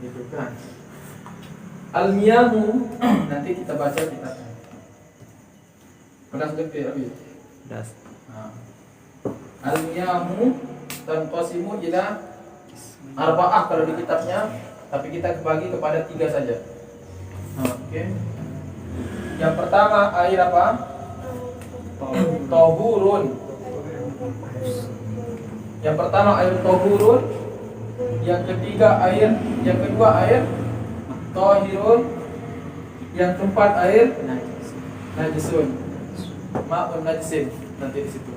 gitu kan. Al-miyahu nanti kita baca kitabnya. Pernah sudah ya, Abi? Das. Nah. Al-miyahu tanqasimu ila arba'ah kalau di kitabnya, tapi kita bagi kepada 3 saja. Oke. Yang pertama air apa? Tahurun. Yang pertama air tahurun. Yang kedua air tahirun. Yang keempat air najisun. Ma'un najisin nanti di situ.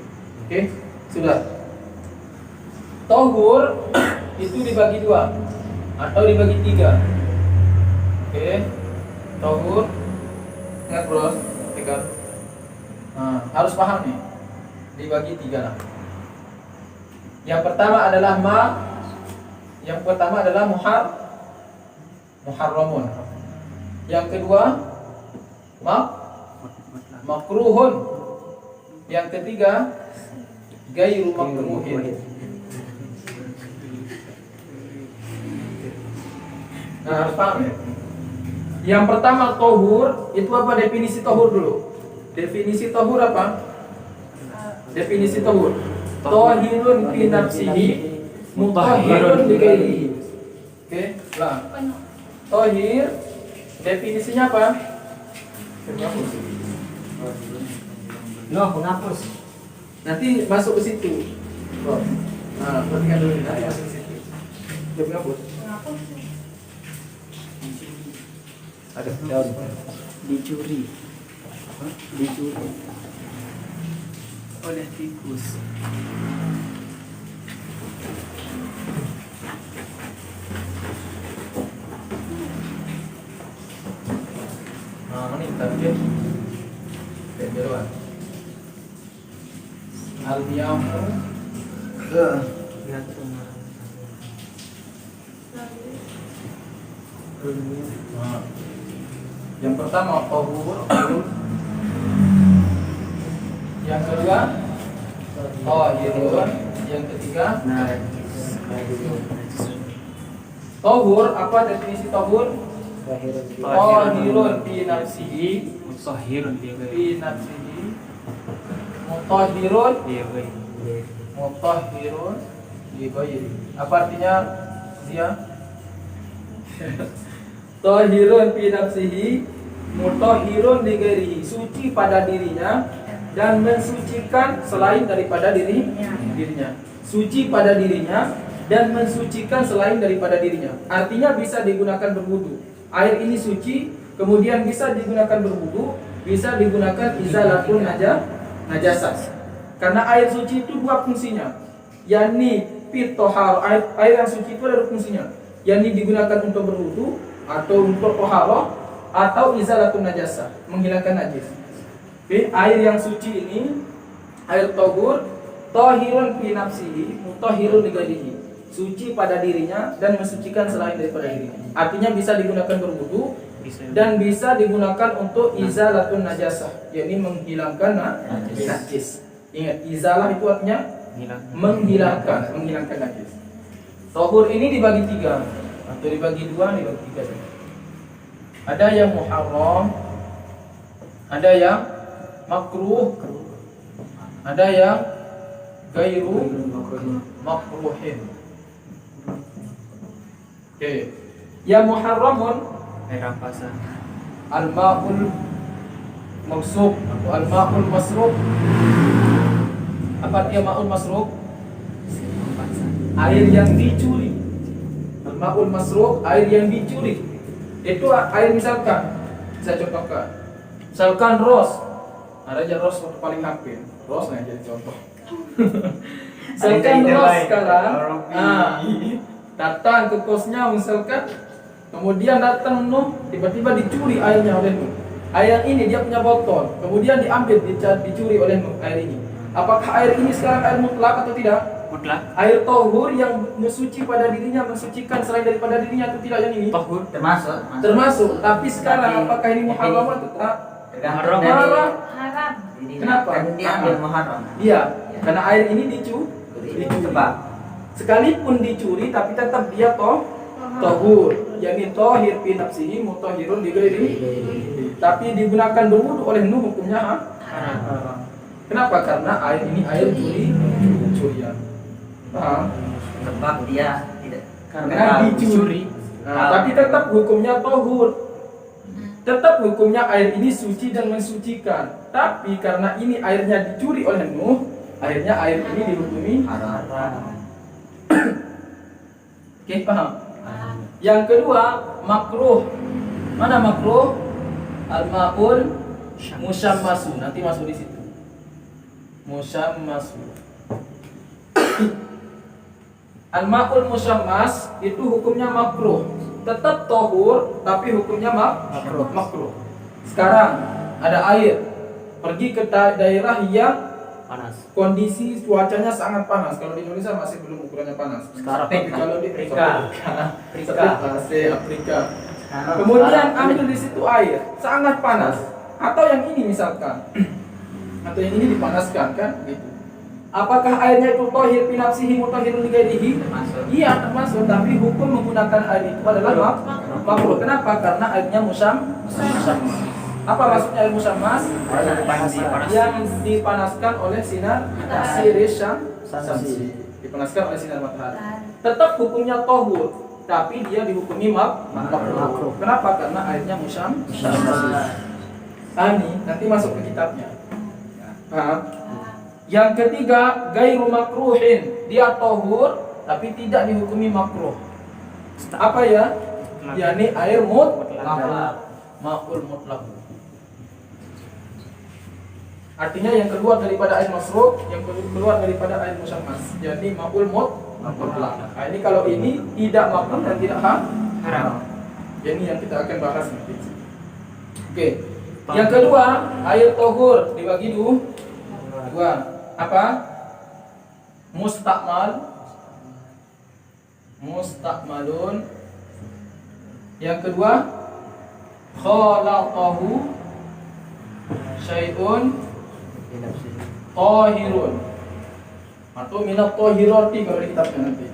Oke, sudah. Tahur itu dibagi 2 atau dibagi 3. Oke. Tahur ingat bro, pegang. Nah, harus paham nih. Dibagi 3 lah. Yang pertama adalah muharramun. Yang kedua makruhun. Yang ketiga gairu makruhin. Nah, harus paham ya. Yang pertama tohur, itu apa definisi tohur dulu? Definisi tohur apa? Definisi tohur. Tohirun fi nafsihi, mutahhirun bi ghairihi. Oke, lah. Tohir definisinya apa? Penghapus. Nanti masuk ke situ. Nah, perhatikan dulu nanti masuk ke situ. Dia penghapus. Ada daun dicuri oleh tikus. Nah, ini tadi beberuan. Al-yamu ke yang pertama tahur, yang kedua tahirun, yang ketiga tahur. Apa definisi tahur? Tahirun fi nafsihi, Mutahhirun fi nafsihi, mutahhirun li ghairi. Apa artinya dia? Tahirun fi nafsihi, mutahhirun li ghairihi, suci pada dirinya dan mensucikan selain daripada dirinya. Suci pada dirinya dan mensucikan selain daripada dirinya. Artinya bisa digunakan berwudu. Air ini suci, kemudian bisa digunakan berwudu, bisa digunakan izalatun najasah. Karena air suci itu 2 fungsinya. Yani fit tohar, air yang suci itu ada 2 fungsinya. Yani digunakan untuk berwudu atau untuk toharoh atau izalatun najasah, menghilangkan najis. Oke, air yang suci ini air tahur, tahirun fi nafsihi, mutahhirun li ghairihi, suci pada dirinya dan mensucikan selain daripada dirinya. Artinya bisa digunakan berwudu dan bisa digunakan untuk izalatun najasah, yakni menghilangkan najis. Ingat, izalah itu artinya menghilangkan najis. Tahur ini dibagi 3 atau dibagi 2, dibagi 3. Ada yang muharram, ada yang makruh, ada yang gairu makruhin. Oke. Ya muharramun air rampasan. al-ma'ul mawsuq atau al-ma'ul masruq. Apa dia ma'ul masruq? Air yang dicuri. Al-ma'ul masruq, air yang dicuri. Itu air misalkan, saya contohkan. Misalkan ros, ada aja ros paling hampir. Ros nah jadi contoh. Misalkan ros sekarang, datang ke kosnya misalkan, kemudian datang tiba-tiba dicuri airnya oleh air ini dia punya botol, kemudian diambil dicuri oleh air ini. Apakah air ini sekarang air mutlak atau tidak? Mutlak. Air tahur yang mensuci pada dirinya, mensucikan selain daripada dirinya atau tidak yang ini? Tahur Termasuk. Tapi sekarang apakah ini muharram atau tak? Muharram. Haram. Kenapa? Kan dia ambil muharram. Iya, karena air ini dicuri. Sebab Sekalipun dicuri tapi tetap dia tahur, yakni tahir fi nafsihi mutahhirun li ghairihi. Tapi digunakan berwudu oleh Nuh hukumnya haram. Kenapa? Karena air ini air curian. Paham? Sebab dia tidak Karena dicuri. Tapi tetap hukumnya tahur. Tetap hukumnya air ini suci dan mensucikan. Tapi karena ini airnya dicuri oleh Nuh, akhirnya air ini dihukumi haram. Oke, paham? Yang kedua, makruh. Mana makruh? Al-ma'ul musyammasu. Nanti masuk di situ. Musyammasu. Al-ma'ul musyammas itu hukumnya makruh. Tetap tahur tapi hukumnya makruh. Sekarang ada air. Pergi ke daerah yang Panas. kondisi cuacanya sangat panas. Kalau di Indonesia masih belum ukurannya panas. Sekarang Tapi kalau di Afrika. Afrika. Kemudian ambil di situ air sangat panas. Atau yang ini misalkan. Atau yang ini dipanaskan kan gitu. Apakah airnya itu tahir fi nafsihi mutahhirun li ghairihi? Iya, termasuk, tapi hukum menggunakan air itu adalah makruh. Kenapa? Karena airnya musyammas. Apa maksudnya air musyammas? Yang dipanaskan oleh sinar syamsi. Dipanaskan oleh sinar matahari. Tetap hukumnya tahur, tapi dia dihukumi makruh. Kenapa? Karena airnya musyammas. Nanti masuk ke kitabnya. Paham? Yang ketiga, gairu makruhin. Dia tahur tapi tidak dihukumi makruh. Apa ya? yakni air ma'ul mutlaq. Artinya yang keluar daripada air masrub, yang keluar daripada air musyammas, yakni ma'ul mutlaq. Nah, ini kalau ini tidak makruh dan tidak haram. Ini yang kita akan bahas nanti. Oke. Yang kedua, air tahur dibagi dua. Apa? Mustakmalun. Yang kedua, khalaqahu syai'un tahirun. Atau minat tahirati kalau di kitabnya nanti.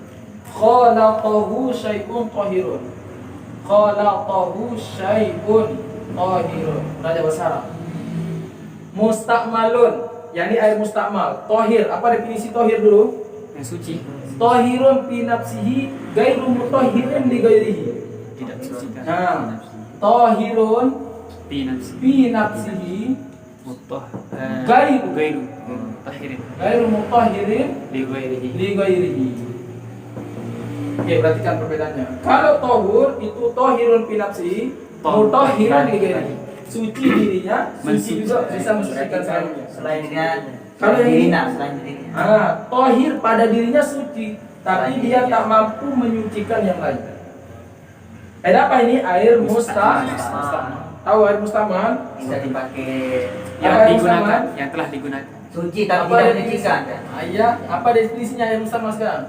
Khalaqahu syai'un tahirun. Khalaqahu syai'un tahirun. Raja bahasa Arab. Mustakmalun, yakni air mustakmal. Tahir, apa definisi tahir dulu? Yang suci. Tahirun fi nafsihi ghairu mutahhirin li ghairihi. Tidak mensucikan. Nah, tahirun fi fi nafsihi Gairu ghairu mutahhirin ghairu mutahhirin li ghairihi. li ghairihi. Oke, perhatikan perbedaannya. Kalau tahur itu tahirun fi nafsihi, mutahhirin li ghairihi. Suci dirinya, suci juga bisa mensucikan selainnya. Selain dia, Kalau yang ini, selain dirinya. tahir pada dirinya suci, tapi dia tak mampu menyucikan yang lain. Apa ini? Air mustakmal. Tahu air mustakmal? Bisa dipakai Yang Apa yang digunakan, sama? yang telah digunakan. suci tapi Apa tidak definisi? menyucikan kan? Iya, apa definisinya air mustakmal sekarang?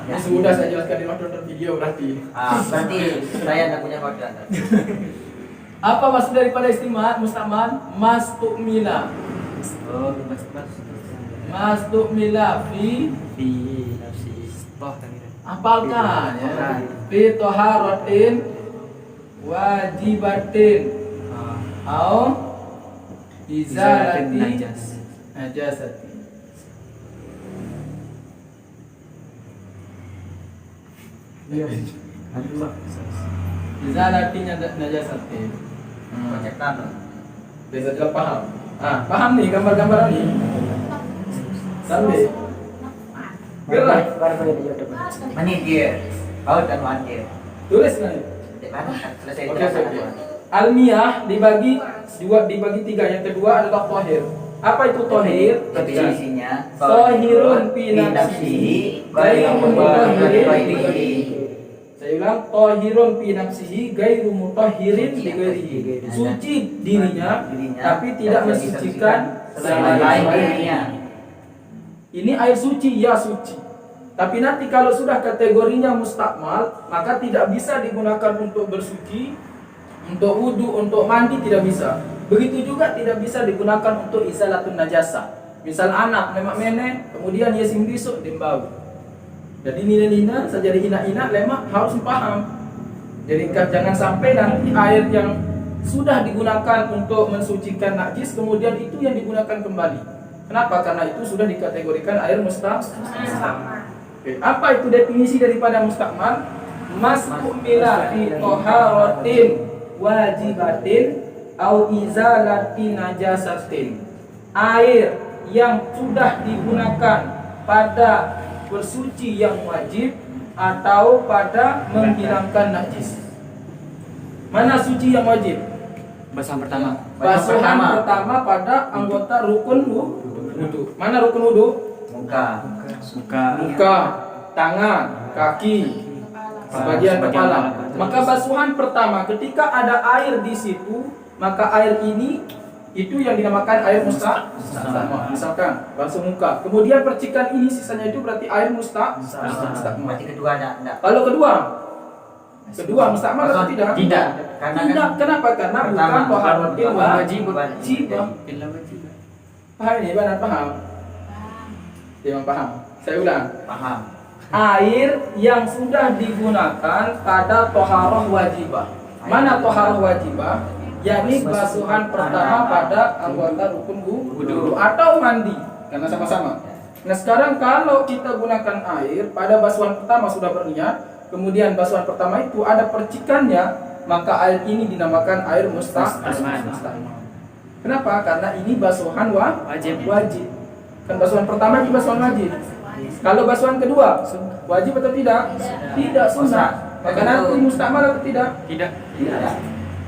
Ya sudah saya jelaskan di nonton video berarti. Berarti saya tidak punya bagian. Apa maksud daripada istilah mustakmal? Mastukmila. Oh, mas. Mastukmila fi Fi nafsi. Toh tadi. apalkan ya. Fi taharatin wajibatin au izalati najasati. Izalati najasati. Pencetan. Bisa jelas paham. Paham nih gambar-gambaran nih. Sampai gerak. Ini dia. Paut dan wandir. Tulis nih. Selesai Oke. itu. Almiyah dibagi tiga. Yang kedua adalah tahir. Apa itu tahir? Definisinya Tahirun fi nafsihi ghairu mutahhirin li ghairihi. ghairihi. Saya ulang, tahirun fi nafsihi ghairu mutahhirin li ghairihi. Suci dirinya tapi tidak mensucikan Selain dirinya. Ini air suci, ya suci. Tapi nanti kalau sudah kategorinya mustakmal, maka tidak bisa digunakan untuk bersuci, untuk wudu, untuk mandi, tidak bisa. Begitu juga tidak bisa digunakan untuk izalatun najasah. Misal anak nemak mene, kemudian dia simbisuk dembau. Jadi nina-nina saja dihina-hina lemak harus paham. Jadi jangan sampai nanti air yang sudah digunakan untuk mensucikan najis kemudian itu yang digunakan kembali. Kenapa? Karena itu sudah dikategorikan air mustakmal. Oke. Apa itu definisi daripada mustakmal? Mas'umila fi taharatin wajibatin au izalati najasatin. Air yang sudah digunakan pada bersuci yang wajib atau pada menghilangkan najis. Mana suci yang wajib? Basuhan pertama. Basuhan pertama pada anggota rukun wudu. Mana rukun wudu? Muka. Muka, tangan, kaki, sebagian kepala. Maka basuhan pertama ketika ada air di situ, maka air ini itu yang dinamakan air mustakmal. Misalkan basuh muka, kemudian percikan ini sisanya itu berarti air mustakmal. Berarti kedua enggak. Kalau kedua mustakmal atau tidak? Tidak. Tidak. Kenapa? Karena bukan taharatil wajib. Paham ini, Banan paham? Memang paham. Saya ulang. Paham. Air yang sudah digunakan pada toharoh wajibah. Mana toharoh wajibah? Yakni basuhan pertama pada anggota rukun wudu atau mandi, karena sama-sama. Nah sekarang kalau kita gunakan air pada basuhan pertama sudah berniat, kemudian basuhan pertama itu ada percikannya, maka air ini dinamakan air mustakmal. Kenapa? Karena ini basuhan wajib. Kan basuhan pertama itu basuhan wajib. Kalau basuhan kedua wajib atau tidak? Tidak, sunnah. Maka nanti mustakmal atau tidak? Tidak.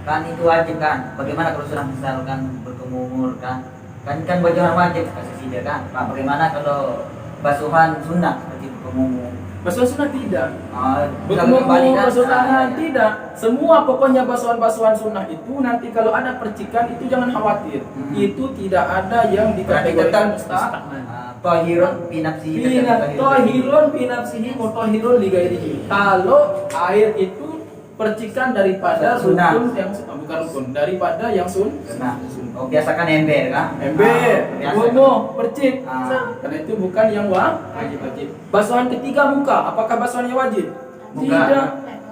Kan itu wajib kan. Bagaimana kalau sudah misalkan berkumur kan? Kan basuhan wajib kasih dia kan. Nah, bagaimana kalau basuhan sunnah seperti berkumur? Basuhan sunnah tidak. Berkumur basuhan tangan tidak. Semua pokoknya basuhan-basuhan sunnah itu nanti kalau ada percikan itu jangan khawatir. Itu tidak ada yang dikategorikan mustakmal. Tahirun binafsihi. Tahirun binafsihi mutahhirun li ghairihi. Kalau air itu percikan daripada rukun yang bukan rukun, daripada yang sunnah. Oh, biasakan ember kan? Ember, bomo, percik. Karena itu bukan yang wajib. Basuhan ketiga muka, apakah basuhannya wajib? Tidak.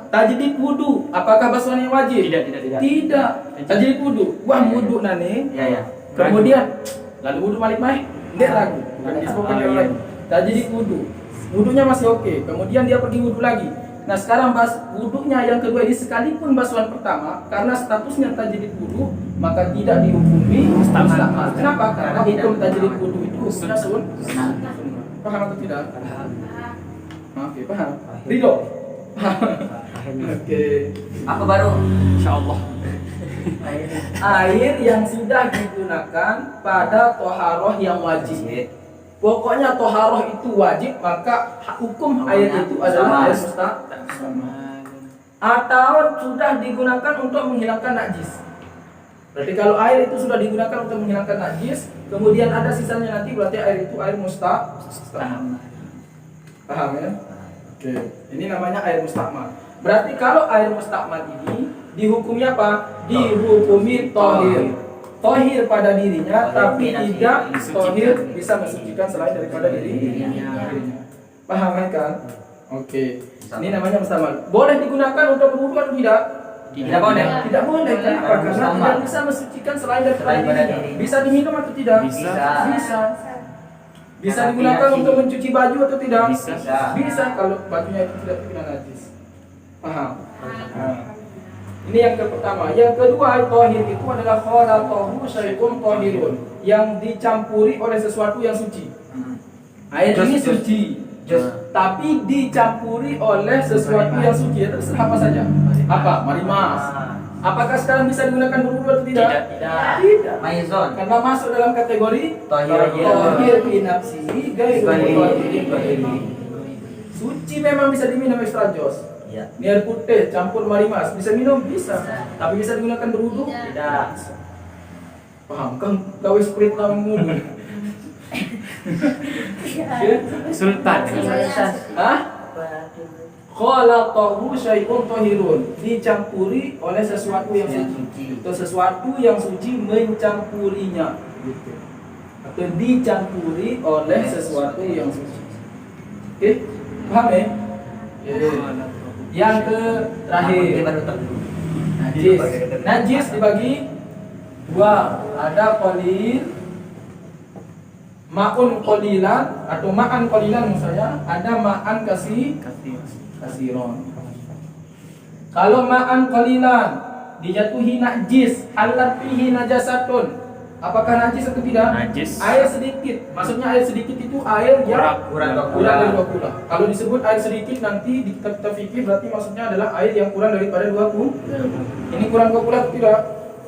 Tajdid wudu, apakah basuhannya wajib? Tidak. Tajdid wudu, wudu nane. Ya. Kemudian lalu wudu balik mai? Tidak ragu. Bukan disebutkan yang lain. Tajdid wudu. Wudunya masih oke. Kemudian dia pergi wudu lagi. Nah sekarang wudunya yang kedua ini sekalipun basuhan pertama karena statusnya tajdid wudu maka tidak dihukumi mustakmal. Kenapa? Karena hukum tajdid wudu itu hukumnya sunnah. Paham atau tidak? Paham. Oke, paham. Ridho. Oke. Apa baru? Insyaallah. Air yang sudah digunakan pada toharoh yang wajib. Pokoknya toharoh itu wajib, maka hukum air itu adalah air mustakmal. Atau sudah digunakan untuk menghilangkan najis. Berarti kalau air itu sudah digunakan untuk menghilangkan najis, kemudian ada sisanya nanti berarti air itu air mustakmal. Paham ya? Oke. Ini namanya air mustakmal. Berarti kalau air mustakmal ini dihukumi apa? Dihukumi tohir. Tohir pada dirinya, tapi tidak tohir bisa mensucikan selain daripada dirinya. Paham kan? Oke. Ini namanya mustakmal. Boleh digunakan untuk berwudu atau tidak? Tidak boleh. Tidak boleh. Kenapa? Karena tidak bisa mensucikan selain daripada dirinya. Bisa diminum atau tidak? Bisa. Bisa digunakan untuk mencuci baju atau tidak? Bisa kalau bajunya itu tidak terkena najis. Paham? Ini yang pertama. Yang kedua, tohir itu adalah khalatahu syai'un tohirun, yang dicampuri oleh sesuatu yang suci. Air ini suci, tapi dicampuri oleh sesuatu yang suci. Terserah apa saja. Apa? Marimas. Apakah sekarang bisa digunakan berwudu atau tidak? Tidak. Maizon. Karena masuk dalam kategori tohir binafsihi ghairi. Suci memang bisa diminum extra jos. Ya. Ini air putih campur marimas bisa minum bisa, tapi bisa digunakan berwudu? Tidak. Paham kan? Kau spirit lawan mulu. Sultan. Hah? Khalaqahu syai'un tahirun, dicampuri oleh sesuatu yang suci. Atau sesuatu yang suci mencampurinya. Gitu. Atau dicampuri oleh sesuatu yang suci. Oke? Paham ya? Yang ke terakhir. Dia baru tahu. Najis. Najis dibagi dua. Ada qalil, ma'un qalilan atau ma'an qalilan maksudnya. Ada ma'an kasiron. Kalau ma'an qalilan dijatuhi najis, halat fihi najasatun. Apakah najis atau tidak? Najis. Air sedikit. Maksudnya air sedikit itu air yang Kurang dari 20. Kalau disebut air sedikit nanti di kitab fikih berarti maksudnya adalah air yang kurang daripada 20. Ini kurang 20 atau tidak?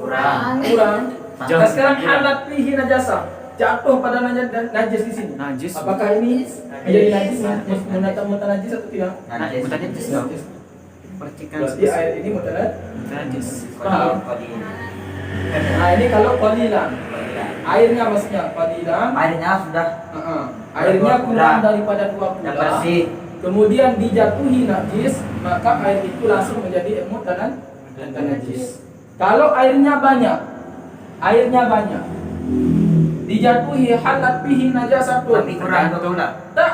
kurang. Nah, sekarang halat fihi najasa. Jatuh pada najis di sini. Najis. Apakah ini menjadi najis? Mutanajis atau tidak? Najis. Mutanajis. Najis. Percikan Berarti air ini najis. Paham? Qalil. Nah, ini kalau qalilan. Airnya maksudnya qalilan. Airnya sudah Airnya kurang daripada 20. yang bersih. Kemudian dijatuhi najis, maka air itu langsung menjadi mutanajis. Kalau airnya banyak, dijatuhi halat fihi najasatun. Tapi kurang 20. Tak,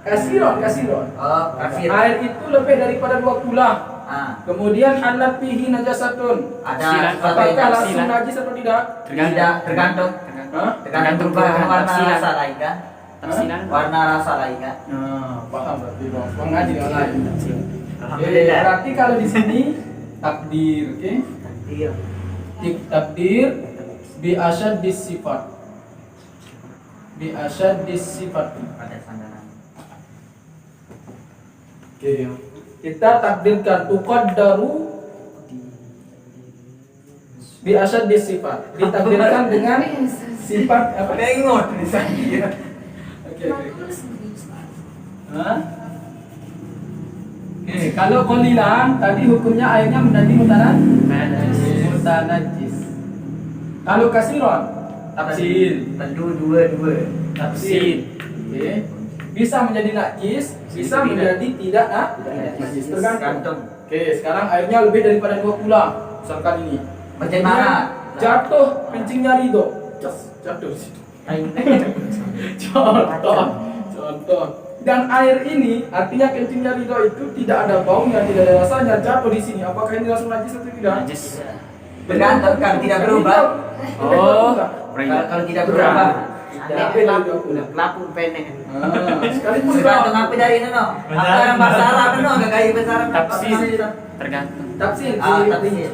kasiron. Oh, kafir. Air itu lebih daripada 20. Kemudian halat fihi najasatun. Ada Apakah langsung najis atau tidak? Tidak, tergantung. Hah? Tergantung warna rasa lain kan. Tafsiran. Warna rasa lain kan. Nah, paham berarti dong. Mengaji yang lain. Alhamdulillah. Berarti kalau di sini takdir, oke? Iya. Takdir bi asyaddis sifat. Pada sandaran. Oke. Kita takdirkan tuqaddaru bi asyaddis sifat. Ditakdirkan dengan sifat apa? Tengok tulisannya. Oke. Hah? Oke, kalau qalilan tadi hukumnya airnya menjadi mutanajis. Kalau kasiron tafsir. Tentu dua. Tafsir. Oke. Bisa menjadi najis, bisa menjadi tidak najis. Tergantung. Oke, sekarang airnya lebih daripada 20. Misalkan ini. Bagaimana? Jatuh kencingnya Ridho. Jatuh di situ. Contoh. Dan air ini artinya kencingnya Ridho itu tidak ada baunya, tidak ada rasanya, jatuh di sini. Apakah ini langsung najis atau tidak? Najis. Tergantung kan tidak berubah. Kalau tidak berubah. Lapuk penek. Sekalipun Tergantung apa dari itu no. Apa yang masalah no, agak kayu besar. Tafsir. Tergantung. tafsir. Tafsir.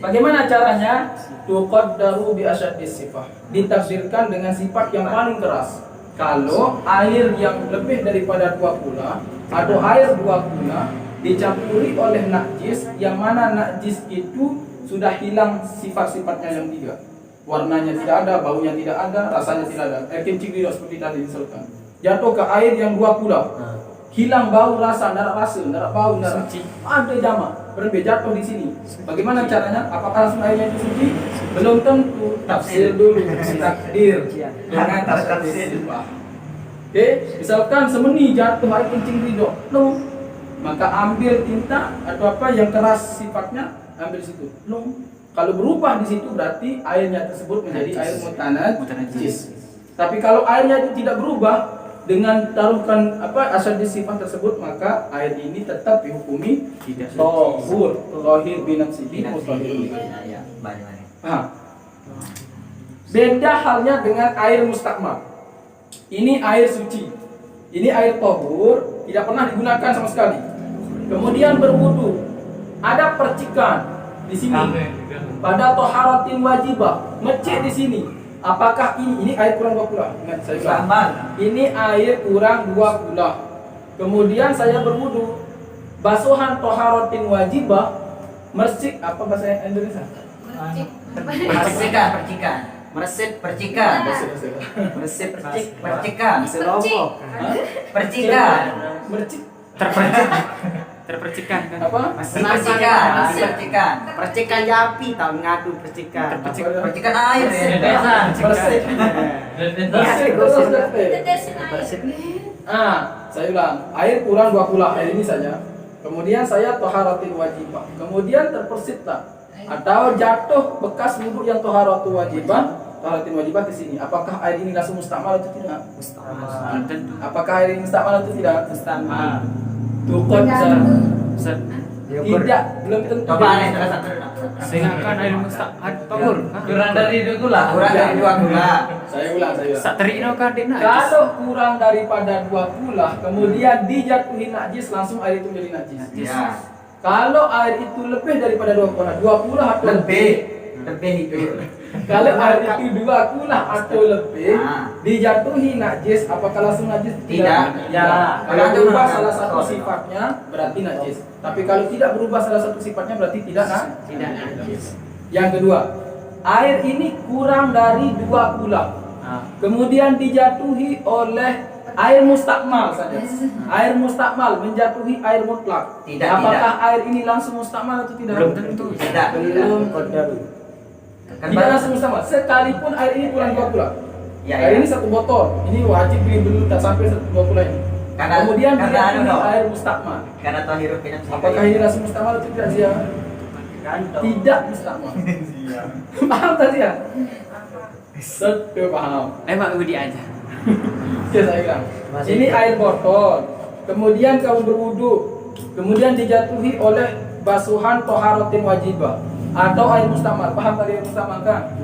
Bagaimana caranya? Tuqaddaru bi asyaddis sifah. Ditakdirkan dengan sifat yang paling keras. Kalau air yang lebih daripada 20 atau air 20 dicampuri oleh najis, yang mana najis itu sudah hilang sifat-sifatnya yang tiga. Warnanya tidak ada, baunya tidak ada, rasanya tidak ada. Air kencing tidak seperti tadi disebutkan. Jatuh ke air yang 20. Hilang bau rasa, tidak bau, tidak ada jama. Berarti jatuh di sini. Bagaimana caranya? Apakah langsung airnya itu suci? Belum tentu. Tafsir dulu, takdir. Dengan tafsir. Oke, misalkan semeni jatuh air kencing Ridho, maka ambil tinta atau apa yang keras sifatnya, ambil situ. Kalau berubah di situ berarti airnya tersebut menjadi air mutanajis. Tapi kalau airnya itu tidak berubah, dengan taruhkan asyaddis sifat tersebut, maka air ini tetap dihukumi tidak tahur, tahir binafsihi mutahhir. Paham? Beda halnya dengan air mustakmal. Ini air suci. Ini air tahur, tidak pernah digunakan sama sekali. Kemudian berwudu. Ada percikan di sini. Pada taharatin wajibah, mecek di sini. Apakah ini air kurang 20? Ingat saya bilang. Ini air kurang 20. Kemudian saya berwudu. Basuhan taharatin wajibah, mersik apa bahasa Indonesia? Percikan. Meresip percikan. Meresip Percikan. Percikan. Mercik Terpercikan kan? apa? Percikan. Percikan api tahu ngadu percikan. Percikan air ya. Mersik. Saya ulang. Air kurang 20 air ini saja. Kemudian saya taharatil wajibah. Kemudian terpersitlah atau jatuh bekas wudhu yang taharatul wajibah taharatin wajibah ke sini. Apakah air ini langsung mustakmal atau tidak? Belum tentu. Apakah air ini mustakmal atau tidak? Mustakmal. Tukot Ustaz, tidak, belum tentu. Coba aneh salah satu. saya kan air mustahil tahur. Kurang dari 2 gula. Kurang dari 2 gula. Saya ulang. Sak terino kan dia najis. Kalau kurang daripada 2 gula, kemudian dijatuhi najis, langsung air itu menjadi najis. Ya. Kalau air itu lebih daripada 2 gula atau Lebih itu. kalau air itu 2 gula atau lebih, Nah. dijatuhi najis, apakah langsung najis? Tidak. Ya. Kalau Kalau berubah itu salah satu betul. sifatnya, berarti najis. Tapi kalau tidak berubah salah satu sifatnya, berarti tidak najis. Yang kedua, air ini kurang dari 2 gula. Kemudian dijatuhi oleh air mustakmal saja. Air mustakmal menjatuhi air mutlak. Tidak, Apakah air ini langsung mustakmal atau tidak? Belum tentu. Tidak. Belum. Kan Tidak langsung mustakmal. Sekalipun air ini kurang 2 gula. Ya, Air ya. ini 1 botol. Ini wajib beli dulu tak sampai 2 gula ini. Kemudian karena dijatuhi anu, air mustakmal. karena tahirul pinam. Apakah ini langsung mustakmal atau tidak dia? Tidak mustakmal. Paham tadi ya? Betul paham. Mak Budi aja. Ya saya bilang. Ini air botol. Kemudian kamu berwudu. Kemudian dijatuhi oleh basuhan toharotin wajibah atau air mustakmal. Paham tadi air mustakmal kan?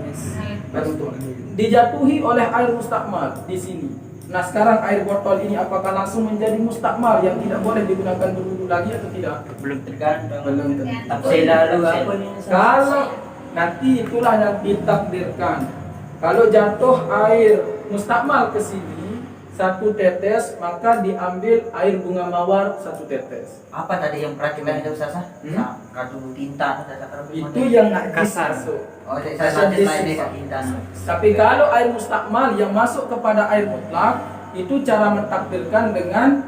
Betul. Dijatuhi oleh air mustakmal di sini. Nah sekarang air botol ini apakah langsung menjadi mustakmal yang tidak boleh digunakan berwudu lagi atau tidak? Belum tergantung. Belum tentu. Tafsir lalu apa nih? Kalau nanti itulah yang ditakdirkan. Kalau jatuh air mustakmal ke sini 1 tetes, maka diambil air bunga mawar 1 tetes. Apa tadi yang perhatikan itu Ustazah? Kartu tinta Itu yang najis Kasar. masuk. Oh, saya lain deh tinta. Tapi kalau air mustakmal yang masuk kepada air mutlak, itu cara mentakdirkan dengan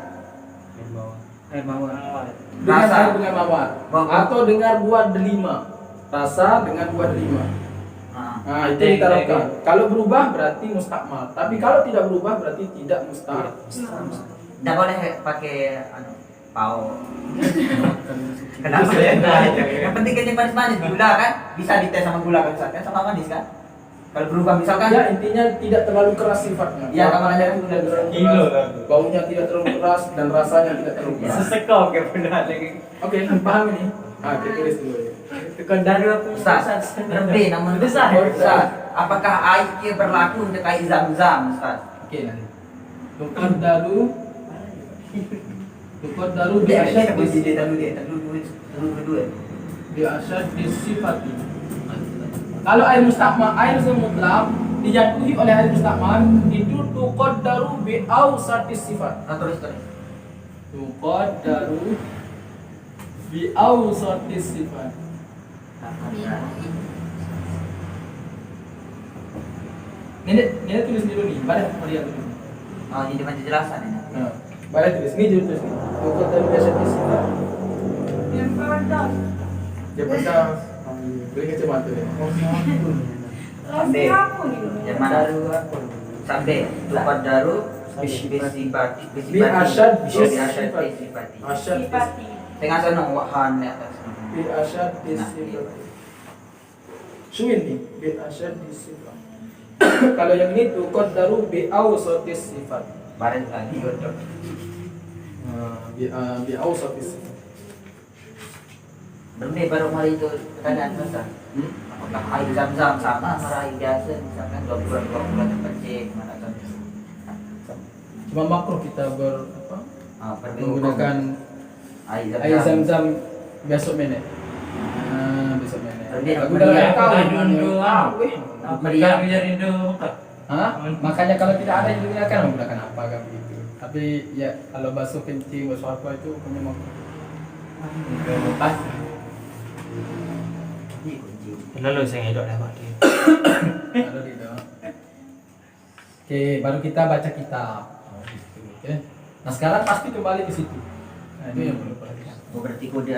Air mawar. Rasa. air bunga mawar Bawang. atau dengan buah delima. Rasa dengan buah delima. Nah, itu ditaruhkan. Kalau berubah berarti mustakmal. Tapi kalau tidak berubah berarti tidak mustakmal. Tidak boleh pakai anu pau. Kenapa ya? Yang penting kan yang manis-manis gula kan bisa dites sama gula kan Ustaz? Kan sama manis kan? Kalau berubah misalkan Ya intinya tidak terlalu keras sifatnya. ya kamarnya kan tidak terlalu keras, baunya tidak terlalu keras dan rasanya tidak terlalu keras. Sesekop kayak benar lagi. Oke, paham ini? Kita tulis dulu ya. Tekan dari aku Ustaz, lebih namun Ustaz. Ustaz, apakah air berlaku untuk air zam-zam Ustaz? Oke, nanti. Tukar daru Dia biasa dulu. biasa disifati. Kalau air mustakmal, air mutlak dijatuhi oleh air mustakmal itu tukar daru bi ausatis sifat. Nah, terus. Tukar daru bi ausatis sifat. Ini tulis dulu nih, pada dia tulis. Oh, ini cuma penjelasan ini. Nah, pada tulis ini dulu tulis. Tukar daru biasa disifat. Dia pernah beli kacamata deh. Sampai yang mana? Sampai tukar daru bisi Biasyad bisifati. Asyad Tengah sana wahan di atas. bi asyad disifat. Suin nih, bi asyad disifat. Kalau yang ini tukar daru bi ausatis sifat. Bareng lagi godok. Bi ausatis sifat. Berbeda baru hari itu pertanyaan Ustaz. Apakah air zam-zam sama air biasa misalkan 2 bulan terpencik mana kan? Cuma makruh kita menggunakan air zam-zam. zam-zam besok menek. Besok menek. Berbeda. Aku dalam kau Meriah jadi dulu. Hah? Makanya kalau tidak ada yang digunakan menggunakan apa kan begitu. Tapi ya kalau basuh kencing basuh apa itu punya makruh. Pas. Lalu saya hidup dah Pak. Kalau tidak. Oke, baru kita baca kitab. Oke. Nah sekarang pasti kembali ke situ. Nah itu yang perlu perhatikan. Berarti kode